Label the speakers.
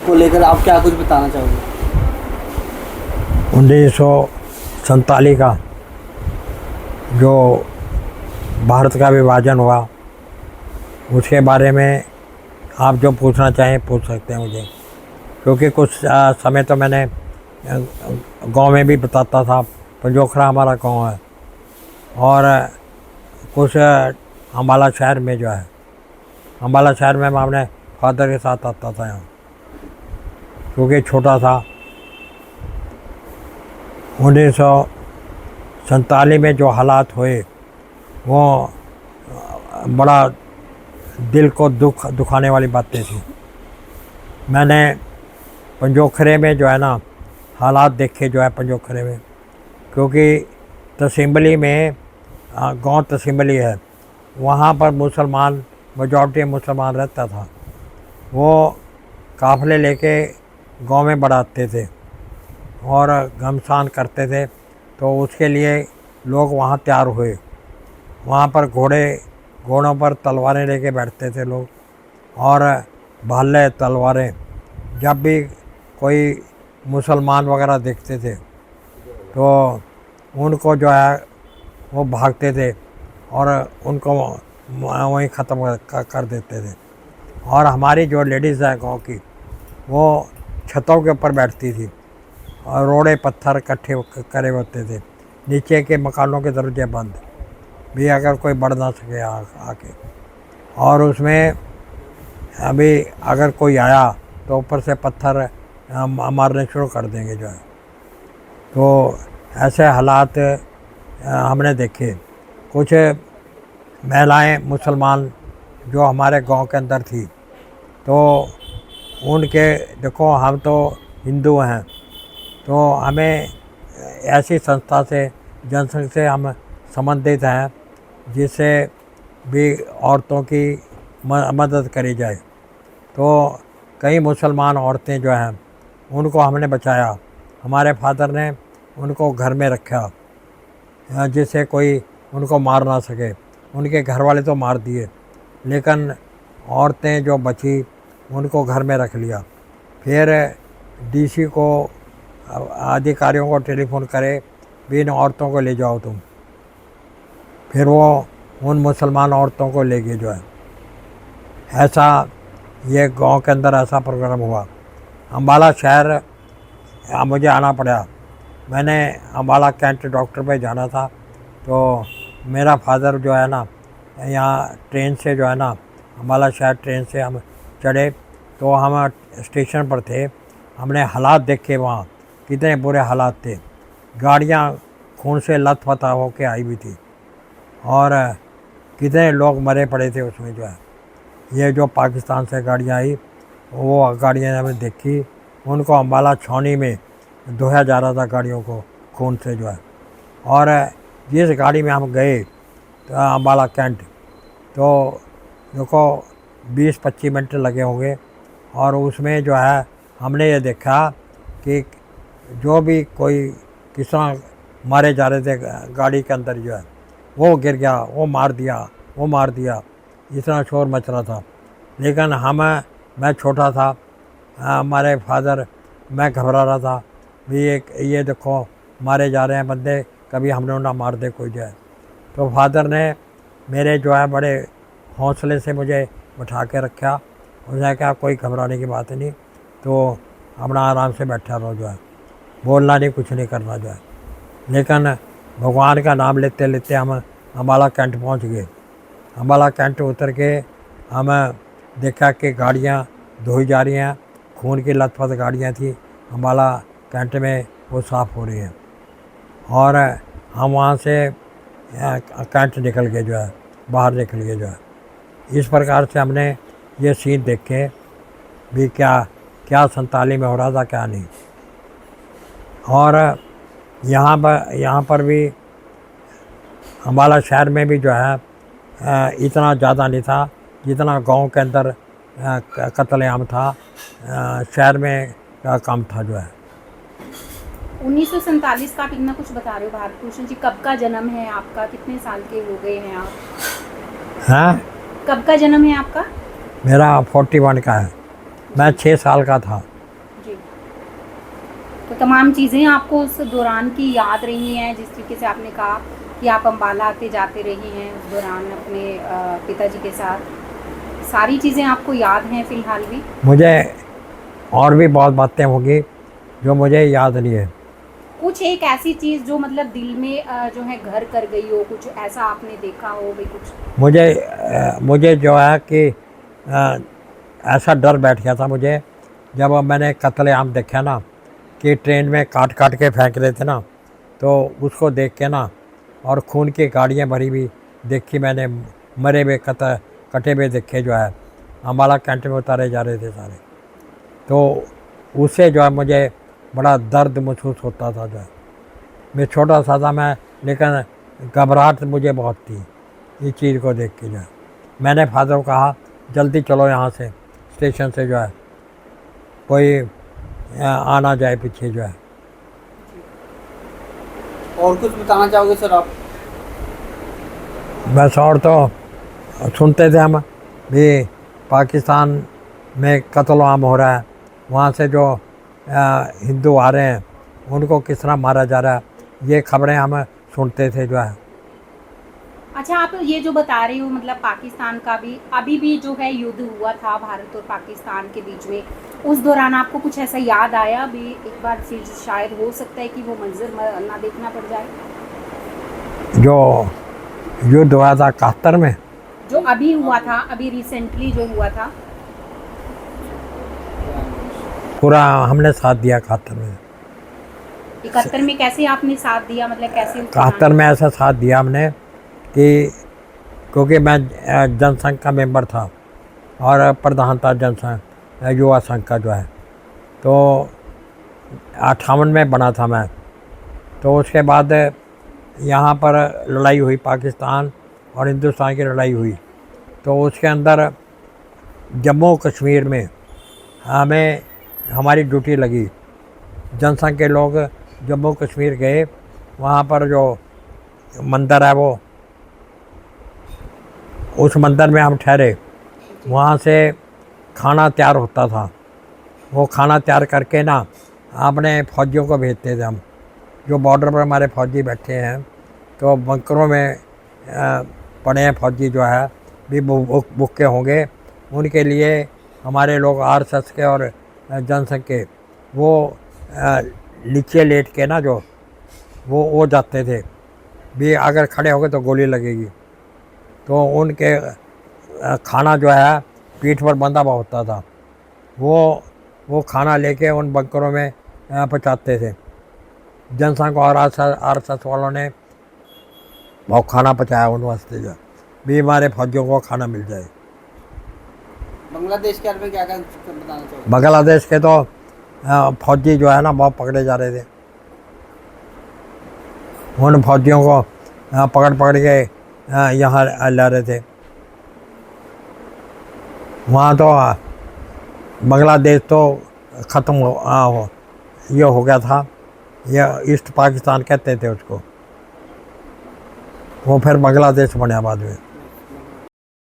Speaker 1: को लेकर आप क्या कुछ बताना चाहोगे?
Speaker 2: 1947 का जो भारत का विभाजन हुआ उसके बारे में आप जो पूछना चाहें पूछ सकते हैं मुझे, क्योंकि कुछ समय तो मैंने गांव में भी बताता था। पंजोखरा हमारा गांव है और कुछ अम्बाला शहर में जो है, अम्बाला शहर में मैं अपने फादर के साथ आता था यहाँ, क्योंकि छोटा था। 1947 में जो हालात हुए वो बड़ा दिल को दुखाने वाली बातें थी। मैंने पंजोखरे में जो है ना हालात देखे जो है पंजोखरे में, क्योंकि तहसीमली में गांव तहसीमली है, वहाँ पर मुसलमान मेजॉरिटी मुसलमान रहता था। वो काफ़िले लेके गांव में बढ़ाते थे और घमसान करते थे, तो उसके लिए लोग वहाँ तैयार हुए। वहाँ पर घोड़ों पर तलवारें लेके बैठते थे लोग और भाले तलवारें। जब भी कोई मुसलमान वगैरह देखते थे तो उनको जो है वो भागते थे और उनको वहीं ख़त्म कर देते थे। और हमारी जो लेडीज़ है गांव की, वो छतों के ऊपर बैठती थी और रोड़े पत्थर इकट्ठे करे होते थे, नीचे के मकानों के दरवाजे बंद भी, अगर कोई बढ़ ना सके आके। और उसमें अभी अगर कोई आया तो ऊपर से पत्थर मारने शुरू कर देंगे जो है। तो ऐसे हालात हमने देखे। कुछ महिलाएं मुसलमान जो हमारे गांव के अंदर थी, तो उनके देखो हम तो हिंदू हैं, तो हमें ऐसी संस्था से जनसंघ से हम संबंधित हैं जिससे भी औरतों की मदद करी जाए। तो कई मुसलमान औरतें जो हैं उनको हमने बचाया। हमारे फादर ने उनको घर में रखा जिससे कोई उनको मार ना सके। उनके घर वाले तो मार दिए, लेकिन औरतें जो बची उनको घर में रख लिया। फिर डीसी को अधिकारियों को टेलीफोन करे भी इन औरतों को ले जाओ तुम। फिर वो उन मुसलमान औरतों को ले गए जो है। ऐसा ये गांव के अंदर ऐसा प्रोग्राम हुआ। अम्बाला शहर मुझे आना पड़ा। मैंने अम्बाला कैंट डॉक्टर पे जाना था, तो मेरा फादर जो है ना यहाँ ट्रेन से जो है ना अम्बाला शहर ट्रेन से हम चढ़े, तो हम स्टेशन पर थे। हमने हालात देखे वहाँ, कितने बुरे हालात थे। गाड़ियाँ खून से लथपथ होके आई हुई थी और कितने लोग मरे पड़े थे उसमें जो है। ये जो पाकिस्तान से गाड़ियाँ आई वो गाड़ियाँ हमने देखी, उनको अम्बाला छावनी में धोया जा रहा था गाड़ियों को खून से जो है। और जिस गाड़ी में हम गए तो अम्बाला कैंट, तो देखो 20-25 मिनट लगे होंगे। और उसमें जो है हमने ये देखा कि जो भी कोई किस तरह मारे जा रहे थे गाड़ी के अंदर जो है, वो गिर गया, वो मार दिया, इतना शोर मच रहा था। लेकिन मैं छोटा था, हमारे फादर, मैं घबरा रहा था भी ये देखो मारे जा रहे हैं बंदे, कभी हमने ना मार दे कोई जो है। तो फादर ने मेरे जो है बड़े हौसले से मुझे बैठा के रखा। उसने कहा कोई घबराने की बात नहीं, तो अपना आराम से बैठा रहो जो है, बोलना नहीं, कुछ नहीं करना जो है। लेकिन भगवान का नाम लेते लेते हम अम्बाला कैंट पहुंच गए। अम्बाला कैंट उतर के हम देखा कि गाड़ियां धोई जा रही हैं, खून की लथपथ गाड़ियां थी अम्बाला कैंट में, वो साफ़ हो रही हैं। और हम वहाँ से कैंट निकल गए जो है, बाहर निकल गए जो है। इस प्रकार से हमने ये सीन देखे भी क्या 47 में हो रहा था क्या नहीं। और यहाँ पर भी अम्बाला शहर में भी जो है इतना ज़्यादा नहीं था जितना गांव के अंदर कत्लेआम था। शहर में कम था जो है।
Speaker 3: 1947 का आप इतना कुछ बता रहे हो भारत भूषण जी, कब का जन्म है आपका, कितने साल के हो गए हैं आप?
Speaker 2: हाँ,
Speaker 3: कब का जन्म है आपका?
Speaker 2: मेरा 41 का है। मैं 6 साल का था।
Speaker 3: तो तमाम चीज़ें आपको उस दौरान की याद रही हैं, जिस तरीके से आपने कहा कि आप अम्बाला आते जाते रहे हैं उस दौरान अपने पिताजी के साथ, सारी चीज़ें आपको याद हैं फ़िलहाल भी?
Speaker 2: मुझे और भी बहुत बातें होंगी जो मुझे याद नहीं है।
Speaker 3: कुछ एक ऐसी चीज़ जो मतलब दिल में जो है घर कर गई हो, कुछ ऐसा आपने देखा हो भी कुछ?
Speaker 2: मुझे जो है कि ऐसा डर बैठ गया था मुझे जब मैंने कत्लेआम देखा ना, कि ट्रेन में काट काट के फेंक रहे थे ना, तो उसको देख के ना, और खून की गाड़ियाँ भरी हुई देखी मैंने, मरे हुए कटे हुए देखे जो है, अम्बाला कैंट में उतारे जा रहे थे सारे। तो उससे जो है मुझे बड़ा दर्द महसूस होता था जो है। मैं छोटा सा था मैं, लेकिन घबराहट मुझे बहुत थी इस चीज़ को देख के जो है। मैंने फादर को कहा जल्दी चलो यहाँ से, स्टेशन से जो है, कोई आना जाए पीछे जो है।
Speaker 1: और कुछ बताना चाहोगे सर आप?
Speaker 2: बस और तो सुनते थे हम भी पाकिस्तान में कत्ल-आम हो रहा है, वहाँ से जो हिंदू आ रहे हैं उनको किस तरह मारा जा रहा है, ये खबरें हम सुनते थे जो है।
Speaker 3: अच्छा, आप ये जो बता रहे हो मतलब पाकिस्तान का भी अभी भी जो है युद्ध हुआ था भारत और पाकिस्तान के बीच में, उस दौरान आपको कुछ ऐसा याद आया भी एक बार फिर शायद हो सकता है कि वो मंजर ना देखना पड़ जाए?
Speaker 2: जो युद्ध हुआ था 71 में,
Speaker 3: जो अभी हुआ था, अभी रिसेंटली जो हुआ था?
Speaker 2: पूरा हमने साथ दिया 71 में।
Speaker 3: 71 में कैसे आपने साथ दिया, मतलब कैसे?
Speaker 2: 71 में ऐसा साथ दिया हमने कि क्योंकि मैं जनसंघ का मेंबर था और प्रधान था जनसंघ युवा संघ का जो है, तो 58 में बना था मैं। तो उसके बाद यहाँ पर लड़ाई हुई, पाकिस्तान और हिंदुस्तान की लड़ाई हुई, तो उसके अंदर जम्मू कश्मीर में हमें हमारी ड्यूटी लगी। जनसंघ के लोग जम्मू कश्मीर गए, वहाँ पर जो मंदिर है वो, उस मंदिर में हम ठहरे। वहाँ से खाना तैयार होता था, वो खाना तैयार करके ना अपने फौजियों को भेजते थे हम। जो बॉर्डर पर हमारे फौजी बैठे हैं, तो बंकरों में पड़े हैं फौजी जो है, भी भूखे होंगे, उनके लिए हमारे लोग आरएसएस के और जनसंघ के वो नीचे लेट के ना जो वो जाते थे भी, अगर खड़े हो गए तो गोली लगेगी। तो उनके खाना जो है पीठ पर बंधा हुआ होता था, वो खाना लेके उन बंकरों में पहुँचाते थे। जनसंघ और आरएसएस वालों ने बहुत खाना पहुँचाया उन वास्ते जो भी हमारे फौजियों को खाना मिल जाए।
Speaker 1: बांग्लादेश के बारे में क्या बताना चाहोगे?
Speaker 2: बांग्लादेश के तो फौजी जो है ना बहुत पकड़े जा रहे थे, उन फौजियों को पकड़ पकड़ के यहाँ ला रहे थे। वहाँ तो बांग्लादेश तो ख़त्म ये हो गया था, ये ईस्ट पाकिस्तान कहते थे उसको, वो फिर बांग्लादेश बना बाद में।